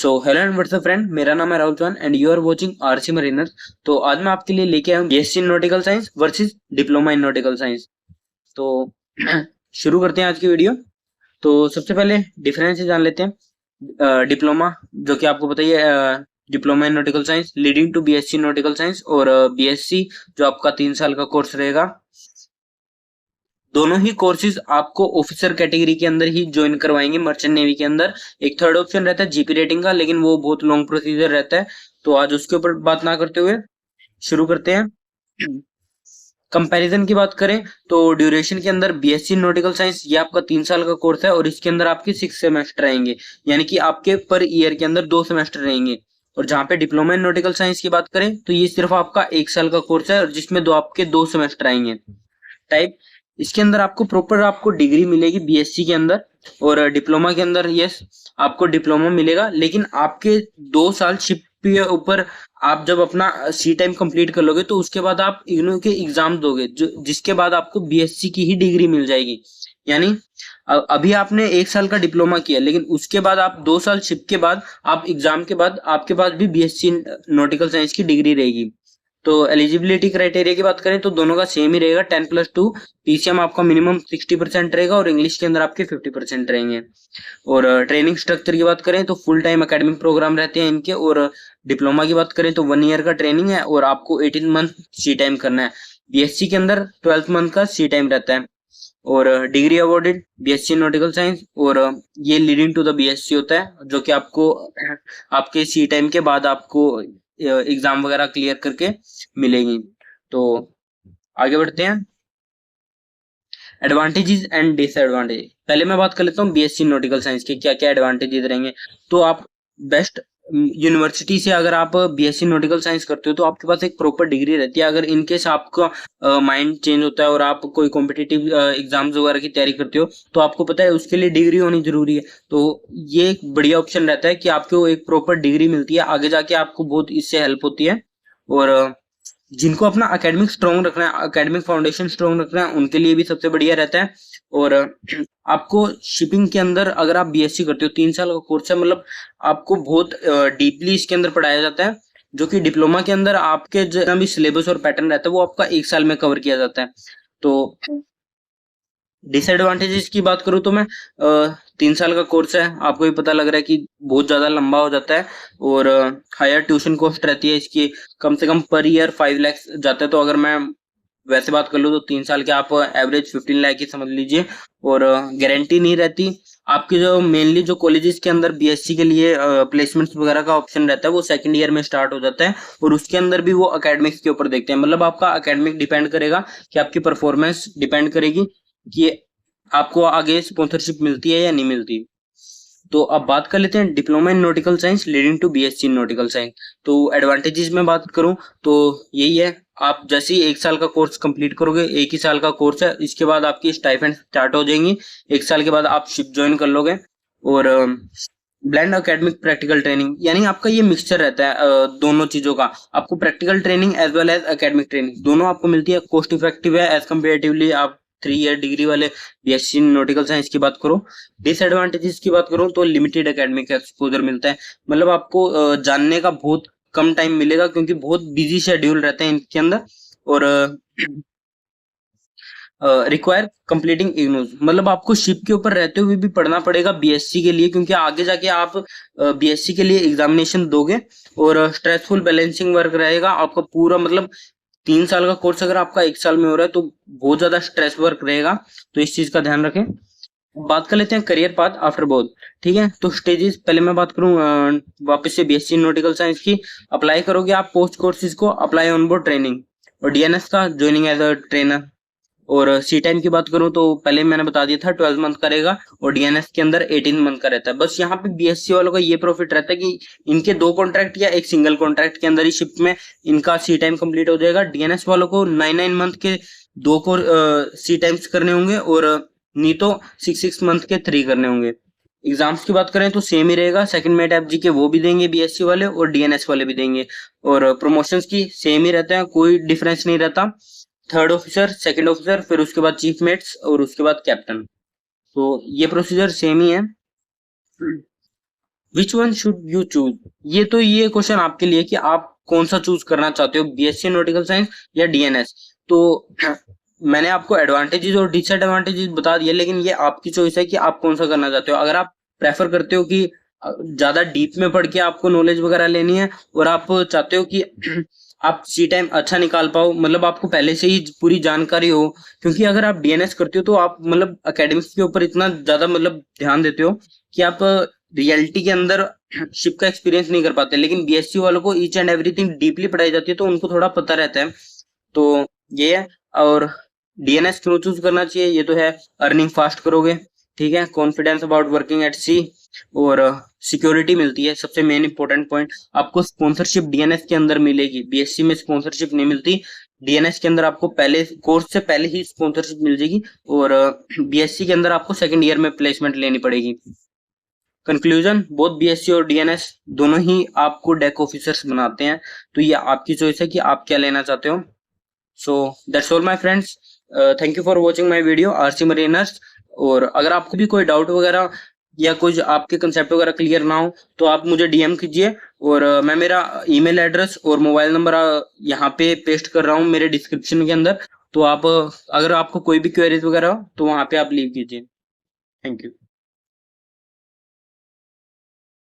So hello and what's up friend, मेरा नाम है Rahul Chauhan and you are watching RC Mariner. तो आज मैं आपके लिए लेके आया हूँ BSc in nautical science versus diploma in nautical science. तो शुरू करते हैं आज की वीडियो। तो सबसे पहले डिफरेंस जान लेते हैं। डिप्लोमा जो कि आपको पता ही है, diploma in nautical science leading to BSc nautical science, और बीएससी जो आपका 3 साल का कोर्स रहेगा। दोनों ही कोर्सेज आपको ऑफिसर कैटेगरी के अंदर ही ज्वाइन करवाएंगे मर्चेंट नेवी के अंदर। एक थर्ड ऑप्शन रहता है जीपी रेटिंग का, लेकिन वो बहुत लॉन्ग प्रोसीजर रहता है। तो आज उसके ऊपर बात ना करते हुए शुरू करते हैं। कंपैरिजन की बात करें तो ड्यूरेशन के अंदर बीएससी नॉटिकल साइंस ये आपका 3 साल का कोर्स है और इसके अंदर आपके 6 सेमेस्टर रहेंगे, यानी कि आपके पर ईयर के अंदर 2 सेमेस्टर रहेंगे। और जहां पे डिप्लोमा इन नॉटिकल साइंस की बात करें तो ये सिर्फ आपका 1 साल का कोर्स है और जिसमें आपके 2 सेमेस्टर आएंगे टाइप। इसके अंदर आपको प्रॉपर आपको डिग्री मिलेगी बीएससी के अंदर, और डिप्लोमा के अंदर यस आपको डिप्लोमा मिलेगा, लेकिन आपके 2 साल शिप के ऊपर आप जब अपना सी टाइम कंप्लीट कर लोगे तो उसके बाद आप इग्नू के एग्जाम दोगे, जो जिसके बाद आपको बीएससी की ही डिग्री मिल जाएगी। यानी अभी आपने 1 साल का डिप्लोमा किया, लेकिन उसके बाद आप 2 साल शिप के बाद आप एग्जाम के बाद आपके पास भी बीएससी नॉटिकल साइंस की डिग्री रहेगी। तो एलिजिबिलिटी क्राइटेरिया की बात करें तो दोनों का सेम ही रहेगा, 10+2। पीसीएम आपका मिनिमम 60% रहेगा और इंग्लिश के अंदर आपके 50% रहेंगे। और ट्रेनिंग स्ट्रक्चर की बात करें तो फुल टाइम एकेडमिक प्रोग्राम रहते हैं इनके। और डिप्लोमा की बात करें तो 1 ईयर का ट्रेनिंग है और आपको 18 मंथ सी टाइम करना है। बीएससी के अंदर 12 मंथ का सी टाइम रहता है। और degree awarded BSc nautical science, और ये लीडिंग टू द बीएससी होता है, जो कि आपको आपके सी टाइम के बाद आपको एग्जाम वगैरह क्लियर करके मिलेगी। तो आगे बढ़ते हैं। एडवांटेजेस एंड डिसएडवांटेज, पहले मैं बात कर लेता हूँ बीएससी नॉटिकल साइंस के क्या क्या एडवांटेजेस रहेंगे। तो आप बेस्ट यूनिवर्सिटी से अगर आप बीएससी नॉटिकल साइंस करते हो तो आपके पास एक प्रॉपर डिग्री रहती है। अगर इनकेस आपका माइंड चेंज होता है और आप कोई कॉम्पिटिटिव एग्जाम्स वगैरह की तैयारी करते हो तो आपको पता है उसके लिए डिग्री होनी जरूरी है। तो ये एक बढ़िया ऑप्शन रहता है कि आपको एक प्रॉपर डिग्री मिलती है, आगे जाके आपको बहुत इससे हेल्प होती है। और जिनको अपना एकेडमिक स्ट्रॉन्ग रखना है, एकेडमिक फाउंडेशन स्ट्रॉन्ग रखना है, उनके लिए भी सबसे बढ़िया रहता है। और आपको शिपिंग के अंदर अगर आप बीएससी करते हो 3 साल का कोर्स है, मतलब आपको बहुत डीपली इसके अंदर पढ़ाया जाता है, जो कि डिप्लोमा के अंदर आपके जितना भी सिलेबस और पैटर्न रहता है वो आपका 1 साल में कवर किया जाता है। तो डिसएडवांटेजेस की बात करूं तो मैं 3 साल का कोर्स है, आपको भी पता लग रहा है कि बहुत ज्यादा लंबा हो जाता है। और हायर ट्यूशन कॉस्ट रहती है इसकी, कम से कम पर ईयर 5 लाख जाता है। तो अगर मैं वैसे बात कर लूँ तो 3 साल के आप एवरेज 15 लाख ही समझ लीजिए। और गारंटी नहीं रहती आपके, जो मेनली जो कॉलेजेस के अंदर बीएससी के लिए प्लेसमेंट्स वगैरह का ऑप्शन रहता है वो सेकंड ईयर में स्टार्ट हो जाता है, और उसके अंदर भी वो एकेडमिक्स के ऊपर देखते हैं। मतलब आपका एकेडमिक डिपेंड करेगा कि आपकी परफॉर्मेंस डिपेंड करेगी कि आपको आगे स्पॉन्सरशिप मिलती है या नहीं मिलती। तो अब बात कर लेते हैं diploma in nautical science leading to BSc in nautical science. तो एडवांटेजेस में बात करूं तो यही है, आप जैसे ही 1 साल का कोर्स कंप्लीट करोगे, 1 ही साल का कोर्स है, इसके बाद आपकी स्टाइपेंड स्टार्ट हो जाएंगी। 1 साल के बाद आप शिप ज्वाइन कर लोगे। और ब्लेंड एकेडमिक प्रैक्टिकल ट्रेनिंग, यानी आपका ये मिक्सचर रहता है दोनों चीजों का। आपको practical training as well as academic training दोनों आपको मिलती है। कॉस्ट इफेक्टिव है एज कम्पेरेटिवली आप 3 ईयर डिग्री वाले बीएससी नॉटिकल साइंस की बात करो। डिसएडवांटेजेस की बात करूं तो लिमिटेड एकेडमिक एक्सपोजर मिलता है, मतलब आपको जानने का बहुत कम टाइम मिलेगा क्योंकि बहुत बिजी शेड्यूल रहते हैं इनके अंदर। और रिक्वायर कंप्लीटिंग इग्नूज, मतलब आपको शिप के ऊपर रहते हुए भी पढ़ना पड़ेगा बीएससी के लिए, क्योंकि आगे जाके आप बीएससी के लिए एग्जामिनेशन दोगे। और स्ट्रेसफुल बैलेंसिंग वर्क रहेगा आपका पूरा, मतलब 3 साल का कोर्स अगर आपका 1 साल में हो रहा है तो बहुत ज्यादा स्ट्रेस वर्क रहेगा। तो इस चीज का ध्यान रखें। बात कर लेते हैं करियर पाथ आफ्टर बोथ। ठीक है, तो स्टेजेस पहले मैं बात करूं वापस से बीएससी नॉटिकल साइंस की। अप्लाई करोगे आप पोस्ट कोर्सेज को, अप्लाई ऑन बोर्ड ट्रेनिंग, और डीएनएस का ज्वाइनिंग एज अ ट्रेनर। और सी टाइम की बात करूं तो पहले मैंने बता दिया था 12 मंथ का रहेगा, और डीएनएस के अंदर 18 मंथ का रहता है। बस यहाँ पे बीएससी वालों का ये प्रॉफिट रहता है कि इनके 2 कॉन्ट्रैक्ट या एक सिंगल कॉन्ट्रैक्ट के अंदर ही शिप में इनका सी टाइम कंप्लीट हो जाएगा। डीएनएस वालों को 9 मंथ के 2 को सी टाइम्स करने होंगे, और नहीं तो 6 मंथ के 3 करने होंगे। एग्जाम्स की बात करें तो सेम ही रहेगा, सेकंड मेट एफजी के वो भी देंगे बीएससी वाले और डीएनएस वाले भी देंगे। और प्रमोशंस की सेम ही रहता है, कोई डिफरेंस नहीं रहता। थर्ड ऑफिसर, सेकंड ऑफिसर, फिर उसके बाद चीफ मेट्स और उसके बाद कैप्टन। तो ये प्रोसीजर सेम ही है। Which one should you choose? ये क्वेश्चन आपके लिए कि आप कौन सा चूज करना चाहते हो, बीएससी नॉटिकल साइंस या डीएनएस। तो मैंने आपको एडवांटेजेस और डिसएडवांटेजेस बता दिए, लेकिन ये आपकी चॉइस है कि आप कौन सा करना चाहते हो। अगर आप प्रेफर करते हो कि ज्यादा डीप में पढ़ के आपको नॉलेज वगैरह लेनी है और आप चाहते हो कि आप सी टाइम अच्छा निकाल पाओ, मतलब आपको पहले से ही पूरी जानकारी हो, क्योंकि अगर आप डीएनएस करते हो तो आप मतलब एकेडमिक्स के ऊपर इतना ज्यादा मतलब ध्यान देते हो कि आप रियलिटी के अंदर शिप का एक्सपीरियंस नहीं कर पाते। लेकिन बीएससी वालों को ईच एंड एवरीथिंग डीपली पढ़ाई जाती है, तो उनको थोड़ा पता रहता है। तो ये है। और डीएनएस क्यों चूज करना चाहिए, ये तो है, अर्निंग फास्ट करोगे, ठीक है, कॉन्फिडेंस अबाउट वर्किंग एट सी, और सिक्योरिटी मिलती है। सबसे मेन इंपॉर्टेंट पॉइंट, आपको स्पॉन्सरशिप डीएनएस के अंदर मिलेगी। बीएससी में स्पॉन्सरशिप नहीं मिलती, डीएनएस के अंदर आपको पहले कोर्स से पहले ही स्पॉन्सरशिप मिल जाएगी, और बीएससी के अंदर आपको सेकंड ईयर में प्लेसमेंट लेनी पड़ेगी। कंक्लूजन, बोथ बीएससी और डीएनएस दोनों ही आपको डेक ऑफिसर्स बनाते हैं, तो ये आपकी चॉइस है कि आप क्या लेना चाहते हो। So that's all my friends, thank you for watching my video RC mariners. और अगर आपको भी कोई डाउट वगैरह या कुछ आपके कंसेप्ट वगैरह क्लियर ना हो तो आप मुझे डीएम कीजिए, और मैं मेरा ईमेल एड्रेस और मोबाइल नंबर यहाँ पे पेस्ट कर रहा हूँ मेरे डिस्क्रिप्शन के अंदर। तो आप अगर आपको कोई भी क्वेरीज वगैरह हो तो वहाँ पे आप लीव कीजिए। Thank you.